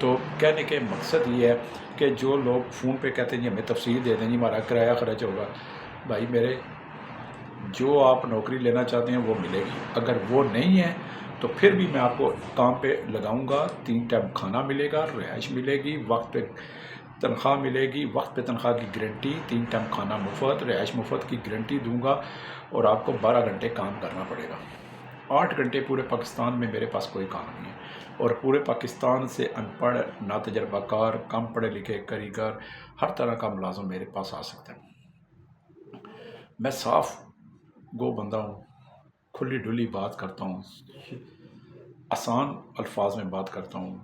تو کہنے کے مقصد یہ ہے کہ جو لوگ فون پہ کہتے ہیں جی ہمیں تفصیل دے دیں جی ہمارا کرایہ خرچ ہوگا، بھائی میرے جو آپ نوکری لینا چاہتے ہیں وہ ملے گی، اگر وہ نہیں ہے تو پھر بھی میں آپ کو کام پہ لگاؤں گا، 3 ٹائم کھانا ملے گا، رہائش ملے گی، وقت پہ تنخواہ ملے گی، وقت پہ تنخواہ کی گارنٹی، 3 ٹائم کھانا مفت، رہائش مفت کی گارنٹی دوں گا، اور آپ کو 12 گھنٹے کام کرنا پڑے گا۔ 8 گھنٹے پورے پاکستان میں میرے پاس کوئی کام نہیں ہے، اور پورے پاکستان سے ان پڑھ، ناتجربہ کار، کم پڑھے لکھے کاریگر، ہر طرح کا ملازم میرے پاس آ سکتا ہے۔ میں صاف گو بندہ ہوں، کھلی ڈلی بات کرتا ہوں، آسان الفاظ میں بات کرتا ہوں،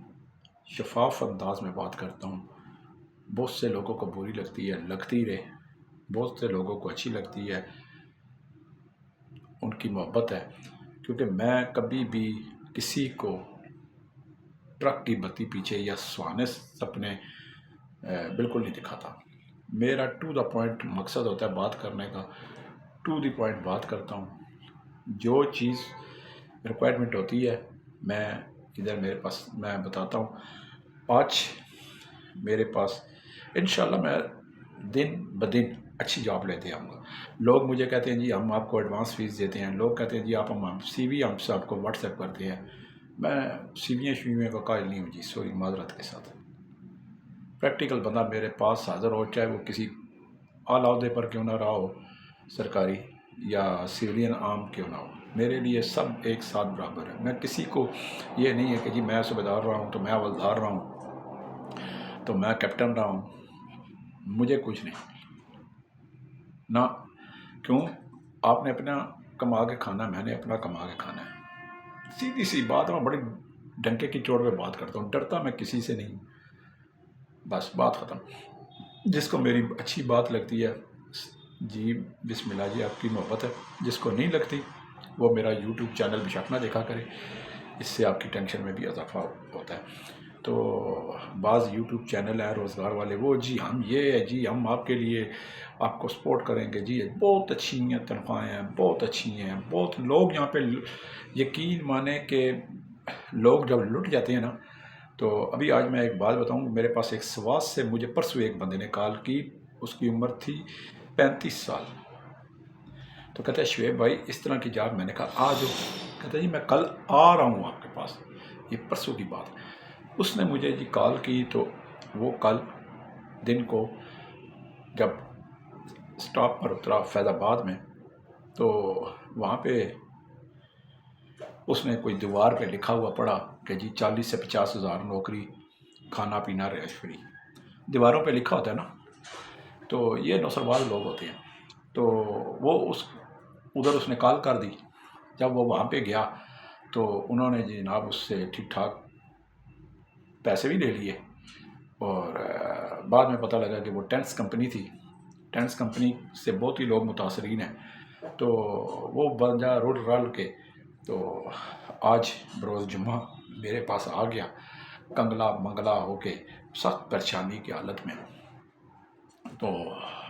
شفاف انداز میں بات کرتا ہوں۔ بہت سے لوگوں کو بری لگتی ہے، لگتی رہے، بہت سے لوگوں کو اچھی لگتی ہے، ان کی محبت ہے، کیونکہ میں کبھی بھی کسی کو ٹرک کی بتی پیچھے یا سہانے سپنے بالکل نہیں دکھاتا۔ میرا ٹو دا پوائنٹ مقصد ہوتا ہے بات کرنے کا، ٹو دی پوائنٹ بات کرتا ہوں، جو چیز ریکوائرمنٹ ہوتی ہے میں ادھر میرے پاس میں بتاتا ہوں۔ آج میرے پاس انشاءاللہ میں دن بدن اچھی جاب لیتے آؤں گا۔ لوگ مجھے کہتے ہیں جی ہم آپ کو ایڈوانس فیس دیتے ہیں، لوگ کہتے ہیں جی آپ ہم سی وی ہم سے آپ کو واٹس ایپ کرتے ہیں۔ میں سی ویوں کا قائل نہیں ہوں جی، سوری معذرت کے ساتھ۔ پریکٹیکل بندہ میرے پاس حاضر ہو، چاہے وہ کسی اعلیٰ عہدے پر کیوں نہ رہا ہو، سرکاری یا سویلین عام کیوں نہ ہو، میرے لیے سب ایک ساتھ برابر ہے۔ میں کسی کو یہ نہیں ہے کہ جی میں صوبیدار رہا ہوں تو میں حوالدار رہا ہوں تو میں کیپٹن رہا ہوں، مجھے کچھ نہیں نہ۔ کیوں؟ آپ نے اپنا کما کے کھانا، میں نے اپنا کما کے کھانا ہے، سیدھی سی بات۔ میں بڑی ڈنکے کی چوٹ پہ بات کرتا ہوں، ڈرتا میں کسی سے نہیں، بس بات ختم۔ جس کو میری اچھی بات لگتی ہے جی بسم اللہ جی آپ کی محبت ہے، جس کو نہیں لگتی وہ میرا یوٹیوب چینل بے شک نہ دیکھا کرے، اس سے آپ کی ٹینشن میں بھی اضافہ ہوتا ہے۔ تو بعض یوٹیوب چینل ہیں روزگار والے، وہ جی ہم یہ ہے جی ہم آپ کے لیے آپ کو سپورٹ کریں گے جی، بہت اچھی ہیں تنخواہیں ہیں، بہت اچھی ہیں، بہت لوگ یہاں پہ یقین مانیں کہ لوگ جب لٹ جاتے ہیں نا، تو ابھی آج میں ایک بات بتاؤں، میرے پاس ایک سواس سے مجھے پرسوں ایک بندے نے کال کی، اس کی عمر تھی 35 سال، تو کہتا ہے شعیب بھائی اس طرح کی جاب، میں نے کہا آ جاؤ، کہتا ہے جی میں کل آ رہا ہوں آپ کے پاس، یہ پرسوں کی بات ہے۔ اس نے مجھے جی کال کی، تو وہ کل دن کو جب سٹاپ پر اترا فیض آباد میں، تو وہاں پہ اس نے کوئی دیوار پہ لکھا ہوا پڑھا کہ جی 40 سے 50 ہزار نوکری، کھانا پینا رہائش فری، دیواروں پہ لکھا ہوتا ہے نا، تو یہ نوسروال لوگ ہوتے ہیں۔ تو وہ ادھر اس نے کال کر دی، جب وہ وہاں پہ گیا تو انہوں نے جناب اس سے ٹھیک ٹھاک پیسے بھی لے لیے، اور بعد میں پتہ لگا کہ وہ ٹینٹس کمپنی تھی، ٹینٹس کمپنی سے بہت ہی لوگ متاثرین ہیں۔ تو وہ بندہ رول رل کے تو آج بروز جمعہ میرے پاس آ گیا، کنگلا منگلا ہو کے، سخت پریشانی کی حالت میں۔ تو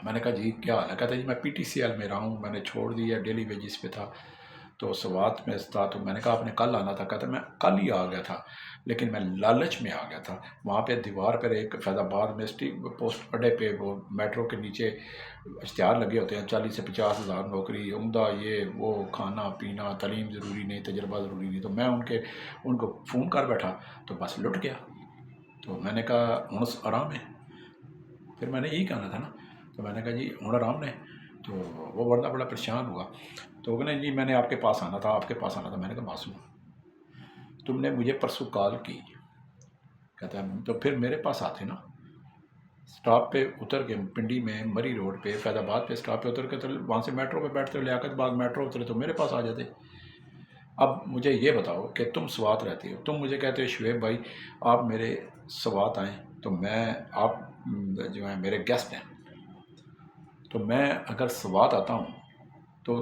میں نے کہا جی کیا حال ہے؟ کہتا جی میں پی ٹی سی ایل میں رہا ہوں، میں نے چھوڑ دیا، ڈیلی ویجز پہ تھا، تو سوات میں تھا، تو میں نے کہا آپ نے کل آنا تھا، کہتا میں کل ہی آ گیا تھا، لیکن میں لالچ میں آ گیا تھا۔ وہاں پہ دیوار پر ایک فیض آباد میں پوسٹ اڈے پہ وہ میٹرو کے نیچے اشتہار لگے ہوتے ہیں، 40 سے 50 ہزار نوکری، عمدہ، یہ وہ، کھانا پینا، تعلیم ضروری نہیں، تجربہ ضروری نہیں۔ تو میں ان کو فون کر بیٹھا، تو بس لٹ گیا۔ تو میں نے کہا ہوں آرام ہے، پھر میں نے یہی کہنا تھا نا، تو میں نے کہا جی ہوں آرام نے، تو وہ ورنہ بڑا پریشان ہوا۔ تو وہ کہنے جی میں نے آپ کے پاس آنا تھا، آپ کے پاس آنا تھا۔ میں نے کہا معصوم تم نے مجھے پرسوں کال کی، کہتا ہے تو پھر میرے پاس آتے نا، سٹاپ پہ اتر کے پنڈی میں مری روڈ پہ فیض آباد پہ سٹاپ پہ اتر کے، تو وہاں سے میٹرو پہ بیٹھتے ہو، لیاقت باغ میٹرو اترے تو میرے پاس آ جاتے۔ اب مجھے یہ بتاؤ کہ تم سوات رہتے ہو، تم مجھے کہتے ہو شعیب بھائی آپ میرے سوات آئیں، تو میں آپ جو ہیں میرے گیسٹ ہیں، تو میں اگر سوات آتا ہوں تو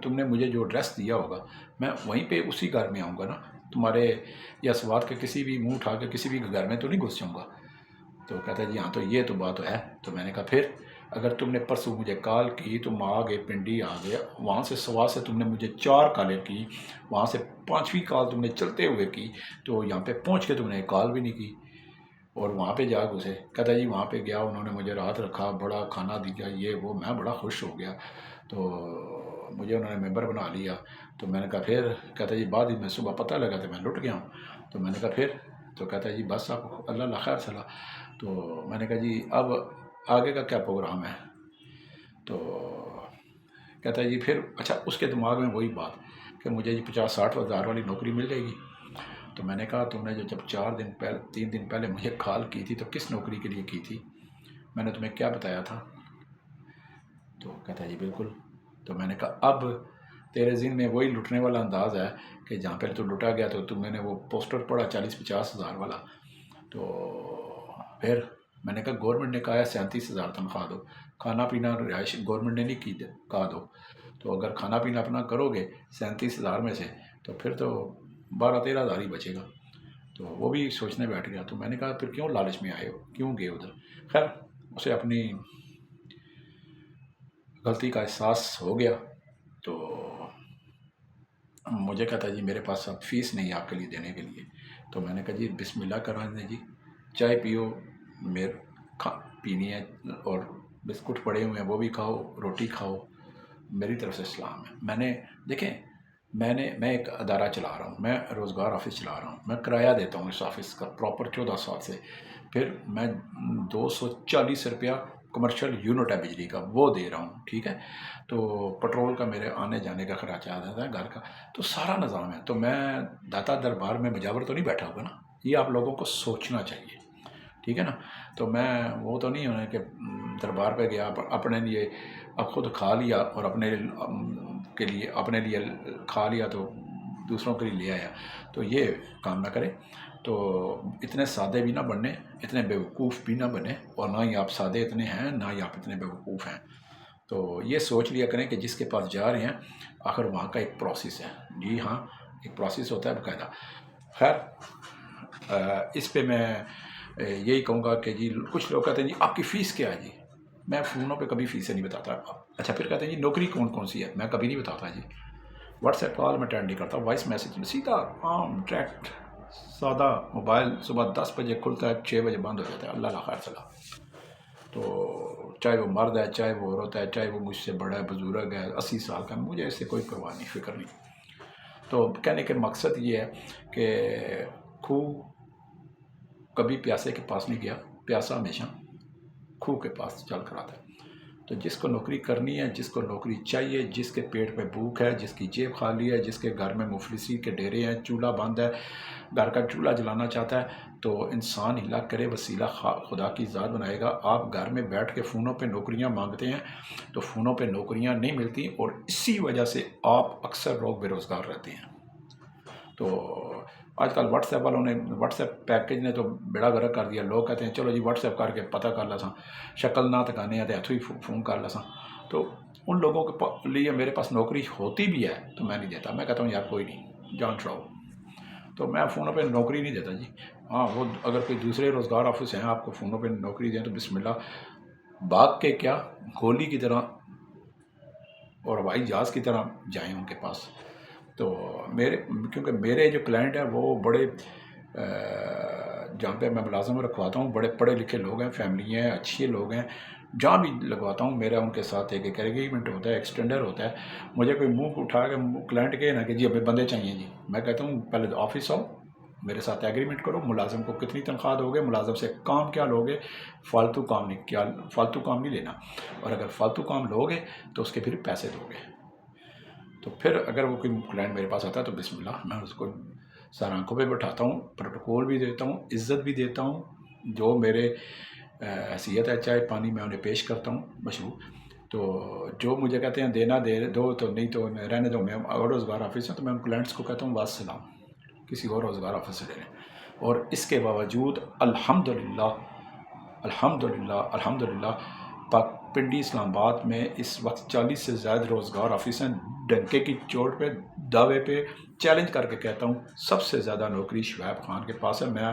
تم نے مجھے جو ایڈریس دیا ہوگا میں وہیں پہ اسی گھر میں آؤں گا نا، تمہارے یا سوات کے کسی بھی منہ اٹھا کے کسی بھی گھر میں تو نہیں گھس جاؤں گا۔ تو کہتا ہے جی ہاں تو یہ تو بات ہے۔ تو میں نے کہا پھر اگر تم نے پرسوں مجھے کال کی تم آ گئے پنڈی آ گئے، وہاں سے سوا سے تم نے مجھے 4 کالیں کی، وہاں سے 5ویں کال تم نے چلتے ہوئے کی، تو یہاں پہ پہنچ کے تم نے کال بھی نہیں کی، اور وہاں پہ جا گھسے۔ کہتا جی وہاں پہ گیا، انہوں نے مجھے رات رکھا، بڑا کھانا دیا، یہ وہ، میں بڑا خوش ہو گیا، تو مجھے انہوں نے ممبر بنا لیا۔ تو میں نے کہا پھر؟ کہتا جی بعد ہی میں صبح پتہ لگا تو میں لٹ گیا ہوں۔ تو میں نے کہا پھر؟ تو کہتا ہے جی بس آپ اللہ اللہ خیر صلاح۔ تو میں نے کہا جی اب آگے کا کیا پروگرام ہے؟ تو کہتا ہے جی پھر اچھا اس کے دماغ میں وہی بات کہ مجھے جی 50-60 ہزار والی نوکری مل جائے گی۔ تو میں نے کہا تم نے جو جب 3 دن پہلے مجھے کال کی تھی تو کس نوکری کے لیے کی تھی؟ میں نے تمہیں کیا بتایا تھا؟ تو کہتا ہے جی بالکل۔ تو میں نے کہا اب تیرے ذہن میں وہی لٹنے والا انداز ہے کہ جہاں پہ تو لٹا گیا تو میں نے وہ پوسٹر پڑھا 40-50 ہزار والا، تو پھر میں نے کہا گورنمنٹ نے کہا ہے 37 ہزار تنخواہ دو، کھانا پینا رہائش گورنمنٹ نے نہیں کہا دو، تو اگر کھانا پینا اپنا کرو گے 37 ہزار میں سے تو پھر تو 12-13 ہزار ہی بچے گا۔ تو وہ بھی سوچنے بیٹھ گیا۔ تو میں نے کہا پھر کیوں لالچ میں آئے ہو، کیوں گئے ادھر؟ خیر اسے اپنی غلطی کا احساس ہو گیا، تو مجھے کہتا ہے جی میرے پاس اب فیس نہیں ہے آپ کے لیے دینے کے لیے۔ تو میں نے کہا جی بسم اللہ کرانے جی، چائے پیو، پینی ہے، اور بسکٹ پڑے ہوئے ہیں وہ بھی کھاؤ، روٹی کھاؤ، میری طرف سے اسلام ہے۔ دیکھیں میں ایک ادارہ چلا رہا ہوں، میں روزگار آفس چلا رہا ہوں، میں کرایہ دیتا ہوں اس آفس کا پراپر 14 سال سے، پھر میں 240 روپیہ کمرشل یونٹ ہے بجلی کا وہ دے رہا ہوں، ٹھیک ہے، تو پٹرول کا میرے آنے جانے کا خرچہ آتا ہے گھر کا، تو سارا نظام ہے۔ تو میں داتا دربار میں مجاور تو نہیں بیٹھا ہوگا نا، یہ آپ لوگوں کو سوچنا چاہیے، ٹھیک ہے نا۔ تو میں وہ تو نہیں ہونا کہ دربار پہ گیا اپنے لیے اب خود کھا لیا اور اپنے لیے کھا لیا تو دوسروں کے لیے لے آیا، تو یہ کام نہ کرے۔ تو اتنے سادے بھی نہ بننے، اتنے بیوقوف بھی نہ بنے، اور نہ ہی آپ سادے اتنے ہیں، نہ ہی آپ اتنے بیوقوف ہیں۔ تو یہ سوچ لیا کریں کہ جس کے پاس جا رہے ہیں آخر وہاں کا ایک پروسیس ہے، جی ہاں ایک پروسیس ہوتا ہے باقاعدہ۔ خیر اس پہ میں یہی کہوں گا کہ جی کچھ لوگ کہتے ہیں جی آپ کی فیس کیا ہے؟ جی میں فونوں پہ کبھی فیسیں نہیں بتاتا۔ اچھا پھر کہتے ہیں جی نوکری کون سی ہے؟ میں کبھی نہیں بتاتا جی۔ واٹس ایپ کال میں اٹینڈ نہیں کرتا، وائس میسیج میں سیدھا عام ڈائریکٹ سادہ، موبائل صبح 10 بجے کھلتا ہے 6 بجے بند ہو جاتا ہے، اللہ اللہ خیر صلاح۔ تو چاہے وہ مرد ہے، چاہے وہ عورت ہے، چاہے وہ مجھ سے بڑا ہے، بزرگ ہے، 80 سال کا، مجھے اس سے کوئی پرواہ نہیں، فکر نہیں۔ تو کہنے کے مقصد یہ ہے کہ کھوہ کبھی پیاسے کے پاس نہیں گیا، پیاسا ہمیشہ کھوہ کے پاس چل کر آتا ہے۔ تو جس کو نوکری کرنی ہے، جس کو نوکری چاہیے، جس کے پیٹ پہ بھوک ہے، جس کی جیب خالی ہے، جس کے گھر میں مفلسی کے ڈیرے ہیں، چولہا بند ہے، گھر کا چولہا جلانا چاہتا ہے، تو انسان ہلا کرے وسیلہ خدا کی ذات بنائے گا۔ آپ گھر میں بیٹھ کے فونوں پہ نوکریاں مانگتے ہیں تو فونوں پہ نوکریاں نہیں ملتی، اور اسی وجہ سے آپ اکثر لوگ بے روزگار رہتے ہیں۔ تو آج کل واٹس ایپ والوں نے، واٹس ایپ پیکج نے تو بیڑا گرک کر دیا۔ لوگ کہتے ہیں چلو جی واٹس ایپ کر کے پتہ کر لساں، شکل نہ تکانے ہیں تو ہتھوں ہی فون کر لساں۔ تو ان لوگوں کے لیے میرے پاس نوکری ہوتی بھی ہے تو میں نہیں دیتا، میں کہتا ہوں یار کوئی نہیں، جان چھڑاؤ۔ تو میں فونوں پہ نوکری نہیں دیتا جی۔ ہاں وہ اگر کوئی دوسرے روزگار آفس ہیں آپ کو فونوں پہ نوکری دیں تو بسم اللہ، باغ کے کیا گولی کی طرح اور ہوائی جہاز کی طرح جائیں ان کے پاس۔ تو کیونکہ میرے جو کلائنٹ ہیں وہ بڑے جہاں پہ میں ملازم رکھواتا ہوں بڑے پڑھے لکھے لوگ ہیں، فیملی ہیں، اچھے لوگ ہیں، جہاں بھی لگواتا ہوں میرا ان کے ساتھ ایک ایگریمنٹ ہوتا ہے، ایکسٹینڈر ہوتا ہے۔ مجھے کوئی منہ اٹھا کے کلائنٹ کہے نا کہ جی ہمیں بندے چاہیے جی، میں کہتا ہوں پہلے آفس آؤ، میرے ساتھ ایگریمنٹ کرو، ملازم کو کتنی تنخواہ دو گے، ملازم سے کام کیا لوگے، فالتو کام نہیں لینا، اور اگر فالتو کام لوگے تو اس کے پھر پیسے دو گے۔ تو پھر اگر وہ کوئی کلائنٹ میرے پاس آتا ہے تو بسم اللہ میں اس کو سر آنکھوں پہ بٹھاتا ہوں، پروٹوکول بھی دیتا ہوں، عزت بھی دیتا ہوں، جو میرے حیثیت ہے چائے پانی میں انہیں پیش کرتا ہوں مشروب۔ تو جو مجھے کہتے ہیں دینا دے دو، تو نہیں تو رہنے دو، میں اور روزگار آفس ہے تو میں ان کلائنٹس کو کہتا ہوں واسلام، کسی اور روزگار آفس سے لے لیں۔ اور اس کے باوجود الحمدللہ پنڈی اسلام آباد میں اس وقت 40 سے زائد روزگار آفس ہیں۔ ڈنکے کی چوٹ پہ، دعوے پہ چیلنج کر کے کہتا ہوں سب سے زیادہ نوکری شعیب خان کے پاس ہے۔ میں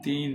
3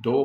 2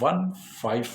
15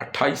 28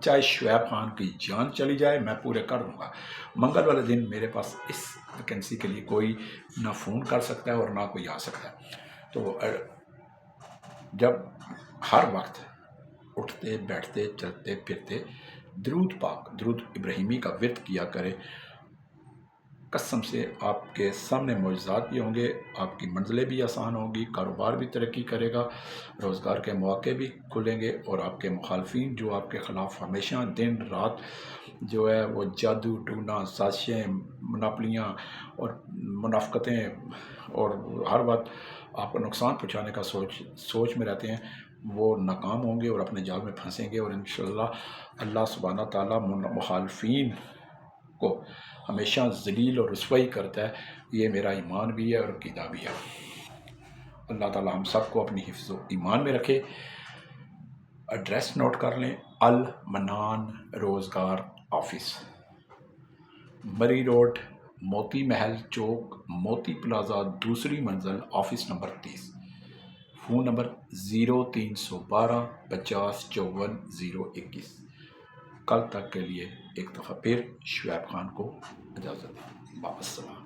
چاہے شعیب خان کی جان چلی جائے میں پورے کر دوں گا۔ منگل والے دن میرے پاس اس ویکینسی کے لیے کوئی نہ فون کر سکتا ہے اور نہ کوئی آ سکتا ہے۔ تو جب ہر وقت اٹھتے بیٹھتے چلتے پھرتے درود پاک درود ابراہیمی کا ورد کیا کرے، قسم سے آپ کے سامنے معجزات بھی ہوں گے، آپ کی منزلیں بھی آسان ہوں گی، کاروبار بھی ترقی کرے گا، روزگار کے مواقع بھی کھلیں گے، اور آپ کے مخالفین جو آپ کے خلاف ہمیشہ دن رات جو ہے وہ جادو ٹونا سازشیں مناپلیاں اور منافقتیں اور ہر وقت آپ کو نقصان پہنچانے کا سوچ میں رہتے ہیں، وہ ناکام ہوں گے اور اپنے جال میں پھنسیں گے، اور انشاءاللہ اللہ سبحانہ تعالیٰ مخالفین کو ہمیشہ ذلیل اور رسوائی کرتا ہے۔ یہ میرا ایمان بھی ہے اور عقیدہ بھی ہے۔ اللہ تعالیٰ ہم سب کو اپنی حفظ و ایمان میں رکھے۔ ایڈریس نوٹ کر لیں، المنان روزگار آفس، مری روڈ، موتی محل چوک، موتی پلازا، دوسری منزل، آفس نمبر 30۔ Phone number 0312 50 54 021۔ کل تک کے لیے ایک دفعہ پھر شعیب خان کو اجازت دیں۔ السلام۔